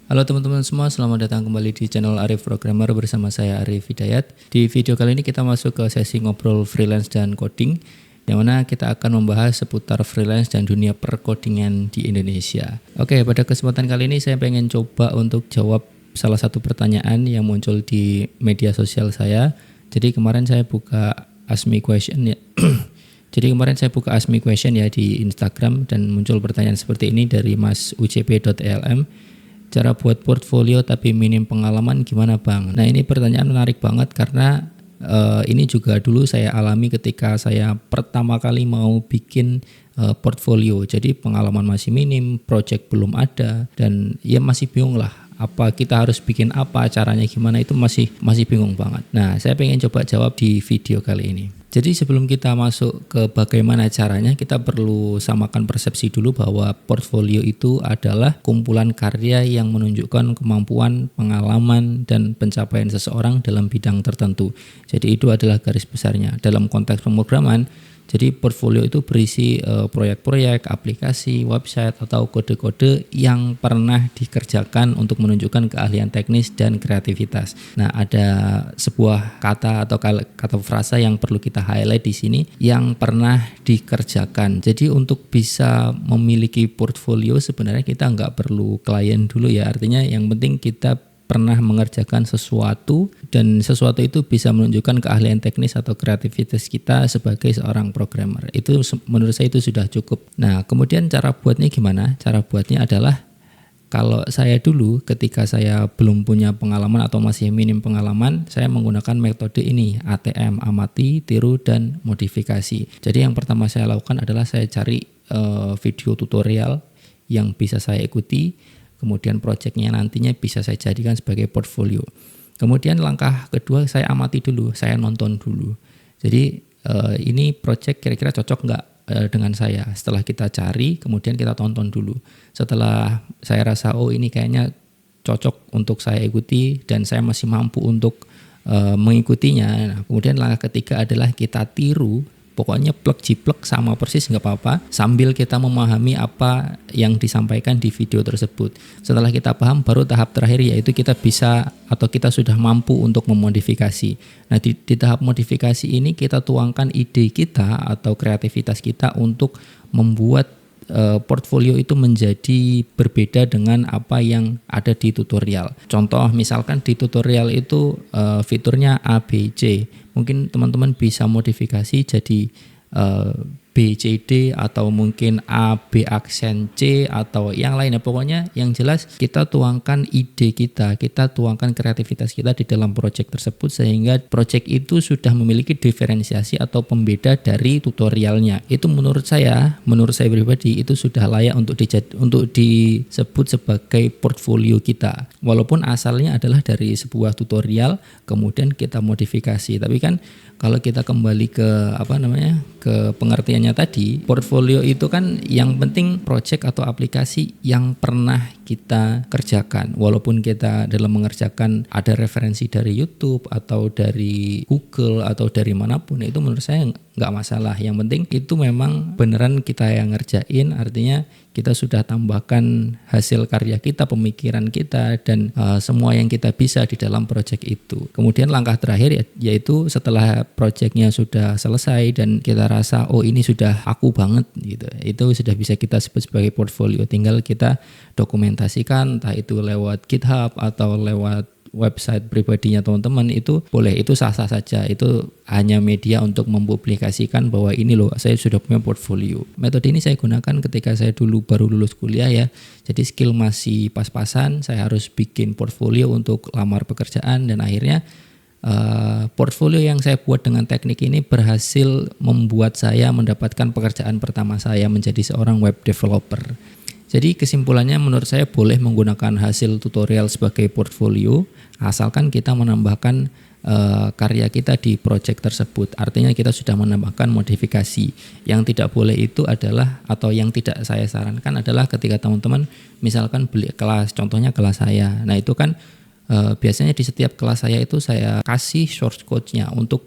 Halo teman-teman semua, selamat datang kembali di channel Arif Programmer bersama saya Arif Hidayat. Di video kali ini kita masuk ke sesi ngobrol freelance dan coding, yang mana kita akan membahas seputar freelance dan dunia perkodingan di Indonesia. Oke, pada kesempatan kali ini saya pengen coba untuk jawab salah satu pertanyaan yang muncul di media sosial saya. Jadi kemarin saya buka Ask Me Question ya. Jadi kemarin saya buka Ask Me Question ya di Instagram dan muncul pertanyaan seperti ini dari Mas UCP.elm. Cara buat portfolio tapi minim pengalaman gimana Bang? Nah ini pertanyaan menarik banget karena ini juga dulu saya alami ketika saya pertama kali mau bikin portfolio. Jadi pengalaman masih minim, project belum ada dan ya masih bingung lah. Apa kita harus bikin apa, caranya gimana itu masih bingung banget. Nah saya pengen coba jawab di video kali ini. Jadi sebelum kita masuk ke bagaimana caranya, kita perlu samakan persepsi dulu bahwa portfolio itu adalah kumpulan karya yang menunjukkan kemampuan, pengalaman, dan pencapaian seseorang dalam bidang tertentu. Jadi itu adalah garis besarnya. Dalam konteks pemrograman, jadi portfolio itu berisi proyek-proyek, aplikasi, website, atau kode-kode yang pernah dikerjakan untuk menunjukkan keahlian teknis dan kreativitas. Nah, ada sebuah kata atau kata frasa yang perlu kita highlight di sini, yang pernah dikerjakan. Jadi untuk bisa memiliki portfolio sebenarnya kita nggak perlu klien dulu ya. Artinya yang penting kita pernah mengerjakan sesuatu dan sesuatu itu bisa menunjukkan keahlian teknis atau kreativitas kita sebagai seorang programmer. Itu menurut saya itu sudah cukup. Nah, kemudian cara buatnya gimana? Cara buatnya adalah kalau saya dulu ketika saya belum punya pengalaman atau masih minim pengalaman, saya menggunakan metode ini, ATM, amati, tiru, dan modifikasi. Jadi yang pertama saya lakukan adalah saya cari video tutorial yang bisa saya ikuti. Kemudian proyeknya nantinya bisa saya jadikan sebagai portfolio. Kemudian langkah kedua saya amati dulu, saya nonton dulu. Jadi ini proyek kira-kira cocok nggak dengan saya. Setelah kita cari, kemudian kita tonton dulu. Setelah saya rasa ini kayaknya cocok untuk saya ikuti dan saya masih mampu untuk mengikutinya. Nah, kemudian langkah ketiga adalah kita tiru. Pokoknya plek-jiplek sama persis nggak apa-apa sambil kita memahami apa yang disampaikan di video tersebut. Setelah kita paham baru tahap terakhir yaitu kita bisa atau kita sudah mampu untuk memodifikasi. Nah di tahap modifikasi ini kita tuangkan ide kita atau kreativitas kita untuk membuat portfolio itu menjadi berbeda dengan apa yang ada di tutorial. Contoh misalkan di tutorial itu fiturnya A, B, C. Mungkin teman-teman bisa modifikasi jadi B, C, D atau mungkin A, B aksen C atau yang lainnya. Pokoknya yang jelas kita tuangkan ide kita tuangkan kreativitas kita di dalam project tersebut sehingga project itu sudah memiliki diferensiasi atau pembeda dari tutorialnya. Itu menurut saya pribadi itu sudah layak untuk disebut sebagai portfolio kita. Walaupun asalnya adalah dari sebuah tutorial kemudian kita modifikasi. Tapi kan kalau kita kembali ke ke pengertiannya tadi, portfolio itu kan yang penting project atau aplikasi yang pernah kita kerjakan. Walaupun kita dalam mengerjakan ada referensi dari YouTube atau dari Google atau dari manapun, itu menurut saya nggak masalah. Yang penting itu memang beneran kita yang ngerjain, artinya kita sudah tambahkan hasil karya kita, pemikiran kita, dan semua yang kita bisa di dalam project itu. Kemudian langkah terakhir yaitu setelah projectnya sudah selesai dan kita rasa ini sudah aku banget gitu, itu sudah bisa kita sebut sebagai portfolio. Tinggal kita dokumentasikan entah itu lewat GitHub atau lewat website pribadinya teman-teman, itu boleh, itu sah-sah saja. Itu hanya media untuk mempublikasikan bahwa ini loh saya sudah punya portfolio. Metode ini saya gunakan ketika saya dulu baru lulus kuliah ya. Jadi skill masih pas-pasan, saya harus bikin portfolio untuk lamar pekerjaan dan akhirnya portfolio yang saya buat dengan teknik ini berhasil membuat saya mendapatkan pekerjaan pertama saya menjadi seorang web developer. Jadi kesimpulannya menurut saya boleh menggunakan hasil tutorial sebagai portfolio asalkan kita menambahkan karya kita di project tersebut. Artinya kita sudah menambahkan modifikasi. Yang tidak boleh itu adalah atau yang tidak saya sarankan adalah ketika teman-teman misalkan beli kelas, contohnya kelas saya. Nah itu kan biasanya di setiap kelas saya itu saya kasih source code-nya untuk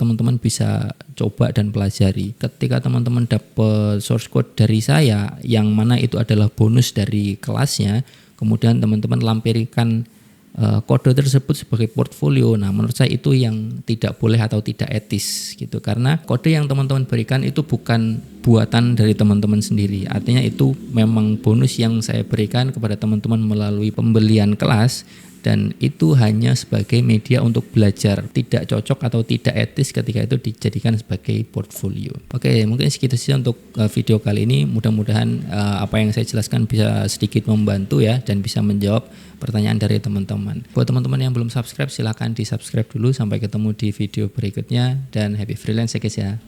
teman-teman bisa coba dan pelajari. Ketika teman-teman dapat source code dari saya yang mana itu adalah bonus dari kelasnya, kemudian teman-teman lampirkan kode tersebut sebagai portfolio. Nah, menurut saya itu yang tidak boleh atau tidak etis gitu, karena kode yang teman-teman berikan itu bukan buatan dari teman-teman sendiri. Artinya itu memang bonus yang saya berikan kepada teman-teman melalui pembelian kelas, dan itu hanya sebagai media untuk belajar, tidak cocok atau tidak etis ketika itu dijadikan sebagai portfolio. Oke, mungkin segitu saja untuk video kali ini. Mudah-mudahan apa yang saya jelaskan bisa sedikit membantu ya, dan bisa menjawab pertanyaan dari teman-teman. Buat teman-teman yang belum subscribe, silahkan di subscribe dulu. Sampai ketemu di video berikutnya, dan happy freelance ya guys ya.